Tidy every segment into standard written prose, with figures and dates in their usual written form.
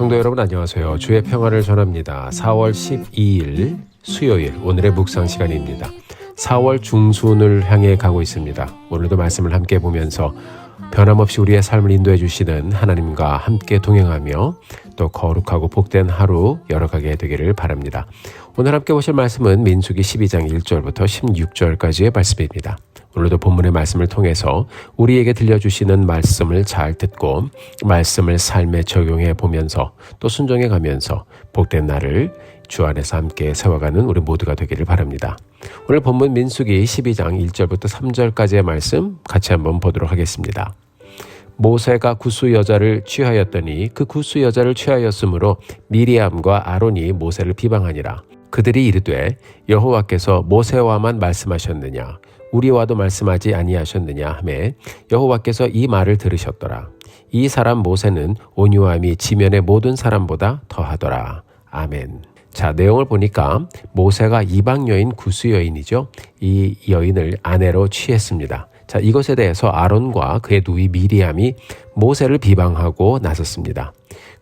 성도 여러분 안녕하세요. 주의 평화를 전합니다. 4월 12일 수요일 오늘의 묵상 시간입니다. 4월 중순을 향해 가고 있습니다. 오늘도 말씀을 함께 보면서 변함없이 우리의 삶을 인도해 주시는 하나님과 함께 동행하며 또 거룩하고 복된 하루 열어가게 되기를 바랍니다. 오늘 함께 보실 말씀은 민수기 12장 1절부터 16절까지의 말씀입니다. 오늘도 본문의 말씀을 통해서 우리에게 들려주시는 말씀을 잘 듣고 말씀을 삶에 적용해 보면서 또 순종해 가면서 복된 날을 주 안에서 함께 세워가는 우리 모두가 되기를 바랍니다. 오늘 본문 민수기 12장 1절부터 3절까지의 말씀 같이 한번 보도록 하겠습니다. 모세가 구스 여자를 취하였더니 그 구스 여자를 취하였으므로 미리암과 아론이 모세를 비방하니라. 그들이 이르되 여호와께서 모세와만 말씀하셨느냐 우리와도 말씀하지 아니하셨느냐 하매 여호와께서 이 말을 들으셨더라. 이 사람 모세는 온유함이 지면의 모든 사람보다 더하더라. 아멘. 자, 내용을 보니까 모세가 이방 여인 구스 여인이죠. 이 여인을 아내로 취했습니다. 자, 이것에 대해서 아론과 그의 누이 미리암이 모세를 비방하고 나섰습니다.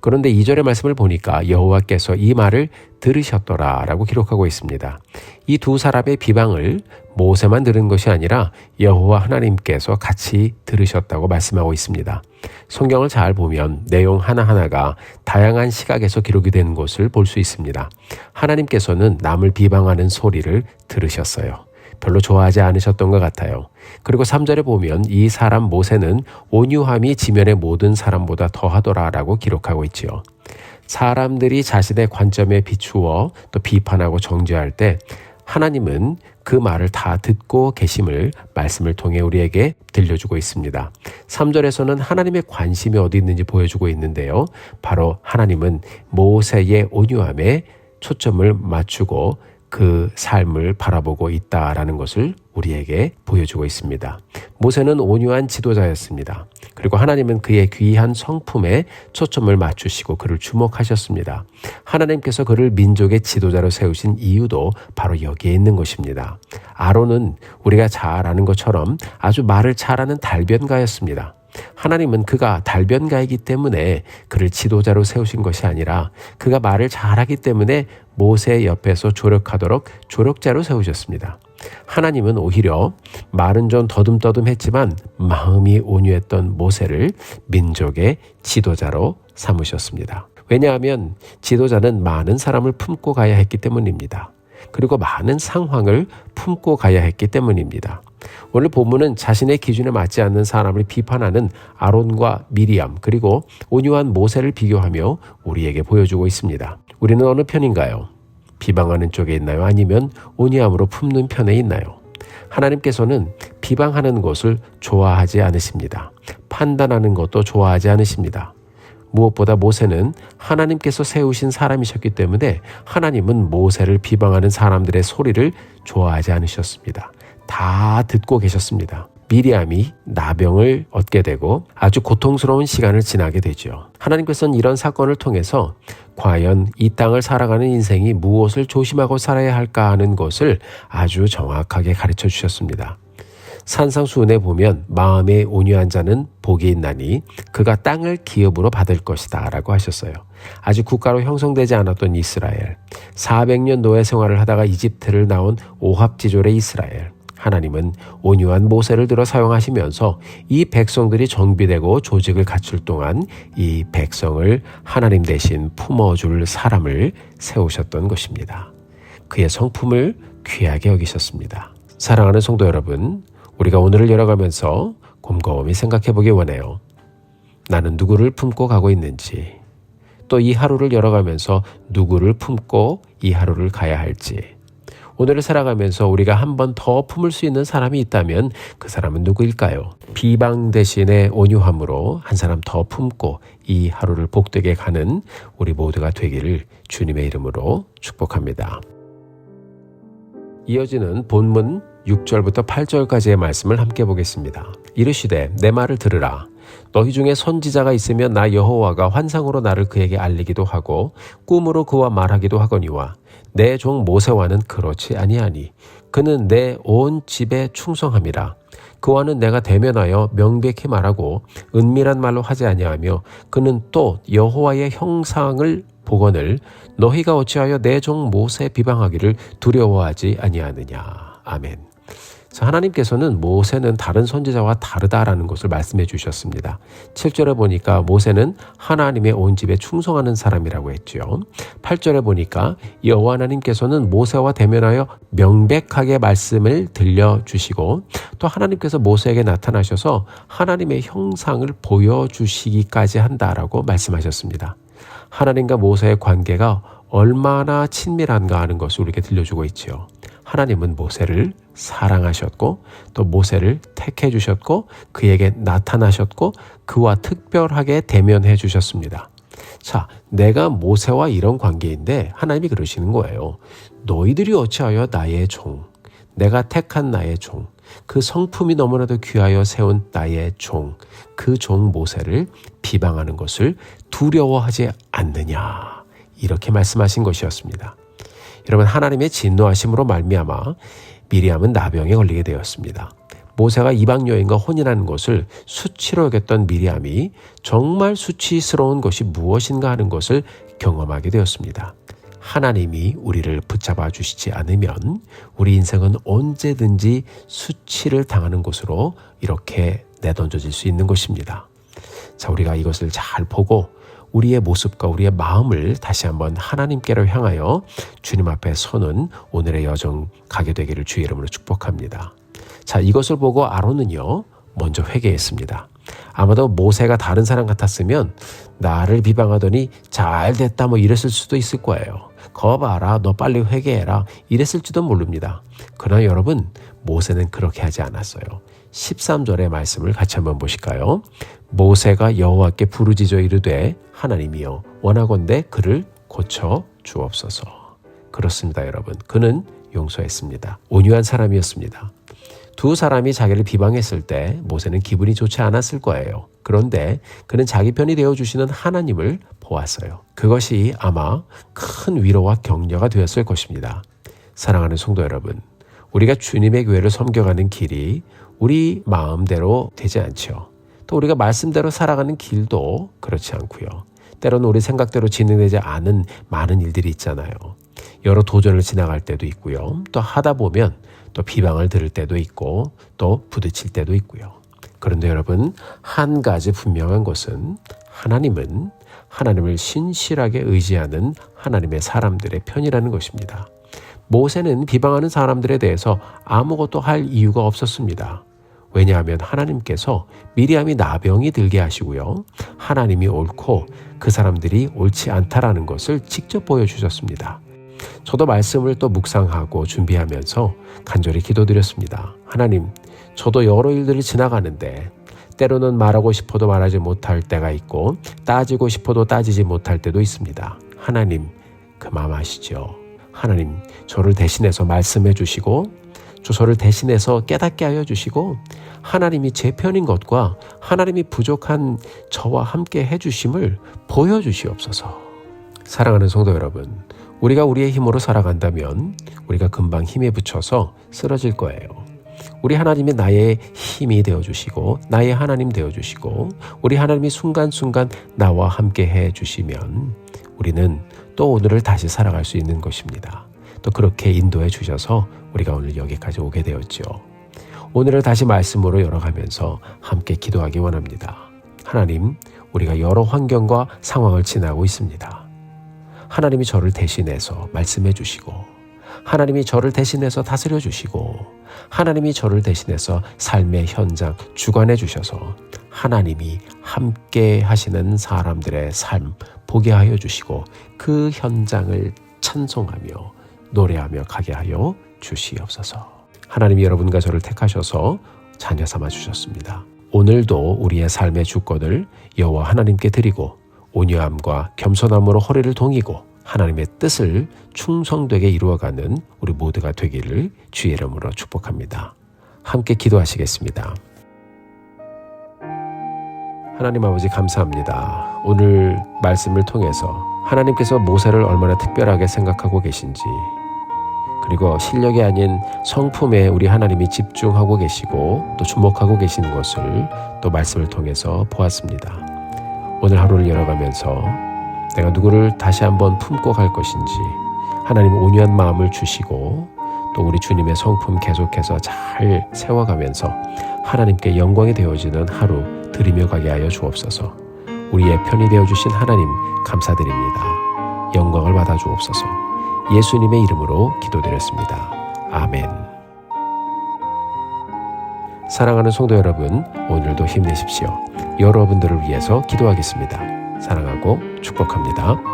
그런데 2절의 말씀을 보니까 여호와께서 이 말을 들으셨더라 라고 기록하고 있습니다. 이 두 사람의 비방을 모세만 들은 것이 아니라 여호와 하나님께서 같이 들으셨다고 말씀하고 있습니다. 성경을 잘 보면 내용 하나하나가 다양한 시각에서 기록이 된 것을 볼 수 있습니다. 하나님께서는 남을 비방하는 소리를 들으셨어요. 별로 좋아하지 않으셨던 것 같아요. 그리고 3절에 보면 이 사람 모세는 온유함이 지면의 모든 사람보다 더하더라라고 기록하고 있지요. 사람들이 자신의 관점에 비추어 또 비판하고 정죄할 때 하나님은 그 말을 다 듣고 계심을 말씀을 통해 우리에게 들려주고 있습니다. 3절에서는 하나님의 관심이 어디 있는지 보여주고 있는데요. 바로 하나님은 모세의 온유함에 초점을 맞추고 그 삶을 바라보고 있다라는 것을 우리에게 보여주고 있습니다. 모세는 온유한 지도자였습니다. 그리고 하나님은 그의 귀한 성품에 초점을 맞추시고 그를 주목하셨습니다. 하나님께서 그를 민족의 지도자로 세우신 이유도 바로 여기에 있는 것입니다. 아론은 우리가 잘 아는 것처럼 아주 말을 잘하는 달변가였습니다. 하나님은 그가 달변가이기 때문에 그를 지도자로 세우신 것이 아니라 그가 말을 잘하기 때문에 모세 옆에서 조력하도록 조력자로 세우셨습니다. 하나님은 오히려 말은 좀 더듬더듬했지만 마음이 온유했던 모세를 민족의 지도자로 삼으셨습니다. 왜냐하면 지도자는 많은 사람을 품고 가야 했기 때문입니다. 그리고 많은 상황을 품고 가야 했기 때문입니다. 오늘 본문은 자신의 기준에 맞지 않는 사람을 비판하는 아론과 미리암 그리고 온유한 모세를 비교하며 우리에게 보여주고 있습니다. 우리는 어느 편인가요? 비방하는 쪽에 있나요? 아니면 온유함으로 품는 편에 있나요? 하나님께서는 비방하는 것을 좋아하지 않으십니다. 판단하는 것도 좋아하지 않으십니다. 무엇보다 모세는 하나님께서 세우신 사람이셨기 때문에 하나님은 모세를 비방하는 사람들의 소리를 좋아하지 않으셨습니다. 다 듣고 계셨습니다. 미리암이 나병을 얻게 되고 아주 고통스러운 시간을 지나게 되죠. 하나님께서는 이런 사건을 통해서 과연 이 땅을 살아가는 인생이 무엇을 조심하고 살아야 할까 하는 것을 아주 정확하게 가르쳐 주셨습니다. 산상수훈에 보면 마음에 온유한 자는 복이 있나니 그가 땅을 기업으로 받을 것이다 라고 하셨어요. 아직 국가로 형성되지 않았던 이스라엘, 400년 노예 생활을 하다가 이집트를 나온 오합지졸의 이스라엘, 하나님은 온유한 모세를 들어 사용하시면서 이 백성들이 정비되고 조직을 갖출 동안 이 백성을 하나님 대신 품어줄 사람을 세우셨던 것입니다. 그의 성품을 귀하게 여기셨습니다. 사랑하는 성도 여러분, 우리가 오늘을 열어가면서 곰곰이 생각해 보기 원해요. 나는 누구를 품고 가고 있는지, 또 이 하루를 열어가면서 누구를 품고 이 하루를 가야 할지, 오늘을 살아가면서 우리가 한 번 더 품을 수 있는 사람이 있다면 그 사람은 누구일까요? 비방 대신에 온유함으로 한 사람 더 품고 이 하루를 복되게 가는 우리 모두가 되기를 주님의 이름으로 축복합니다. 이어지는 본문 6절부터 8절까지의 말씀을 함께 보겠습니다. 이르시되 내 말을 들으라. 너희 중에 선지자가 있으면 나 여호와가 환상으로 나를 그에게 알리기도 하고 꿈으로 그와 말하기도 하거니와 내 종 모세와는 그렇지 아니하니 그는 내 온 집에 충성함이라. 그와는 내가 대면하여 명백히 말하고 은밀한 말로 하지 아니하며 그는 또 여호와의 형상을 보거늘 너희가 어찌하여 내 종 모세 비방하기를 두려워하지 아니하느냐. 아멘. 자, 하나님께서는 모세는 다른 선지자와 다르다라는 것을 말씀해 주셨습니다. 7절에 보니까 모세는 하나님의 온 집에 충성하는 사람이라고 했죠. 8절에 보니까 여호와 하나님께서는 모세와 대면하여 명백하게 말씀을 들려주시고 또 하나님께서 모세에게 나타나셔서 하나님의 형상을 보여주시기까지 한다라고 말씀하셨습니다. 하나님과 모세의 관계가 얼마나 친밀한가 하는 것을 우리에게 들려주고 있죠. 하나님은 모세를 사랑하셨고 또 모세를 택해 주셨고 그에게 나타나셨고 그와 특별하게 대면해 주셨습니다. 자, 내가 모세와 이런 관계인데 하나님이 그러시는 거예요. 너희들이 어찌하여 나의 종, 내가 택한 나의 종, 그 성품이 너무나도 귀하여 세운 나의 종, 그 종 모세를 비방하는 것을 두려워하지 않느냐. 이렇게 말씀하신 것이었습니다. 여러분, 하나님의 진노하심으로 말미암아 미리암은 나병에 걸리게 되었습니다. 모세가 이방 여인과 혼인하는 것을 수치로 여겼던 미리암이 정말 수치스러운 것이 무엇인가 하는 것을 경험하게 되었습니다. 하나님이 우리를 붙잡아 주시지 않으면 우리 인생은 언제든지 수치를 당하는 곳으로 이렇게 내던져질 수 있는 것입니다. 자, 우리가 이것을 잘 보고 우리의 모습과 우리의 마음을 다시 한번 하나님께로 향하여 주님 앞에 서는 오늘의 여정 가게 되기를 주의 이름으로 축복합니다. 자, 이것을 보고 아론은요 먼저 회개했습니다. 아마도 모세가 다른 사람 같았으면 나를 비방하더니 잘 됐다 뭐 이랬을 수도 있을 거예요. 거 봐라, 너 빨리 회개해라 이랬을지도 모릅니다. 그러나 여러분, 모세는 그렇게 하지 않았어요. 13절의 말씀을 같이 한번 보실까요? 모세가 여호와께 부르짖어 이르되 하나님이여 원하건대 그를 고쳐 주옵소서. 그렇습니다, 여러분. 그는 용서했습니다. 온유한 사람이었습니다. 두 사람이 자기를 비방했을 때 모세는 기분이 좋지 않았을 거예요. 그런데 그는 자기 편이 되어주시는 하나님을 보았어요. 그것이 아마 큰 위로와 격려가 되었을 것입니다. 사랑하는 성도 여러분, 우리가 주님의 교회를 섬겨가는 길이 우리 마음대로 되지 않죠. 또 우리가 말씀대로 살아가는 길도 그렇지 않고요. 때로는 우리 생각대로 진행되지 않은 많은 일들이 있잖아요. 여러 도전을 지나갈 때도 있고요. 또 하다 보면 또 비방을 들을 때도 있고 또 부딪힐 때도 있고요. 그런데 여러분, 한 가지 분명한 것은 하나님은 하나님을 신실하게 의지하는 하나님의 사람들의 편이라는 것입니다. 모세는 비방하는 사람들에 대해서 아무것도 할 이유가 없었습니다. 왜냐하면 하나님께서 미리암이 나병이 들게 하시고요. 하나님이 옳고 그 사람들이 옳지 않다라는 것을 직접 보여주셨습니다. 저도 말씀을 또 묵상하고 준비하면서 간절히 기도드렸습니다. 하나님, 저도 여러 일들을 지나가는데 때로는 말하고 싶어도 말하지 못할 때가 있고 따지고 싶어도 따지지 못할 때도 있습니다. 하나님, 그 마음 아시죠? 하나님, 저를 대신해서 말씀해 주시고 저를 대신해서 깨닫게 하여 주시고 하나님이 제 편인 것과 하나님이 부족한 저와 함께 해주심을 보여주시옵소서. 사랑하는 성도 여러분, 우리가 우리의 힘으로 살아간다면 우리가 금방 힘에 부쳐서 쓰러질 거예요. 우리 하나님이 나의 힘이 되어주시고 나의 하나님 되어주시고 우리 하나님이 순간순간 나와 함께 해주시면 우리는 또 오늘을 다시 살아갈 수 있는 것입니다. 또 그렇게 인도해 주셔서 우리가 오늘 여기까지 오게 되었죠. 오늘을 다시 말씀으로 열어가면서 함께 기도하기 원합니다. 하나님, 우리가 여러 환경과 상황을 지나고 있습니다. 하나님이 저를 대신해서 말씀해 주시고 하나님이 저를 대신해서 다스려 주시고 하나님이 저를 대신해서 삶의 현장 주관해 주셔서 하나님이 함께 하시는 사람들의 삶 보게 하여 주시고 그 현장을 찬송하며 노래하며 가게 하여 주시옵소서. 하나님이 여러분과 저를 택하셔서 자녀 삼아 주셨습니다. 오늘도 우리의 삶의 주권을 여호와 하나님께 드리고 온유함과 겸손함으로 허리를 동이고 하나님의 뜻을 충성되게 이루어가는 우리 모두가 되기를 주의 이름으로 축복합니다. 함께 기도하시겠습니다. 하나님 아버지, 감사합니다. 오늘 말씀을 통해서 하나님께서 모세를 얼마나 특별하게 생각하고 계신지, 그리고 실력이 아닌 성품에 우리 하나님이 집중하고 계시고 또 주목하고 계시는 것을 또 말씀을 통해서 보았습니다. 오늘 하루를 열어가면서 내가 누구를 다시 한번 품고 갈 것인지 하나님 온유한 마음을 주시고 또 우리 주님의 성품 계속해서 잘 세워가면서 하나님께 영광이 되어지는 하루 드리며 가게 하여 주옵소서. 우리의 편이 되어주신 하나님 감사드립니다. 영광을 받아 주옵소서. 예수님의 이름으로 기도드렸습니다. 아멘. 사랑하는 성도 여러분, 오늘도 힘내십시오. 여러분들을 위해서 기도하겠습니다. 사랑하고 축복합니다.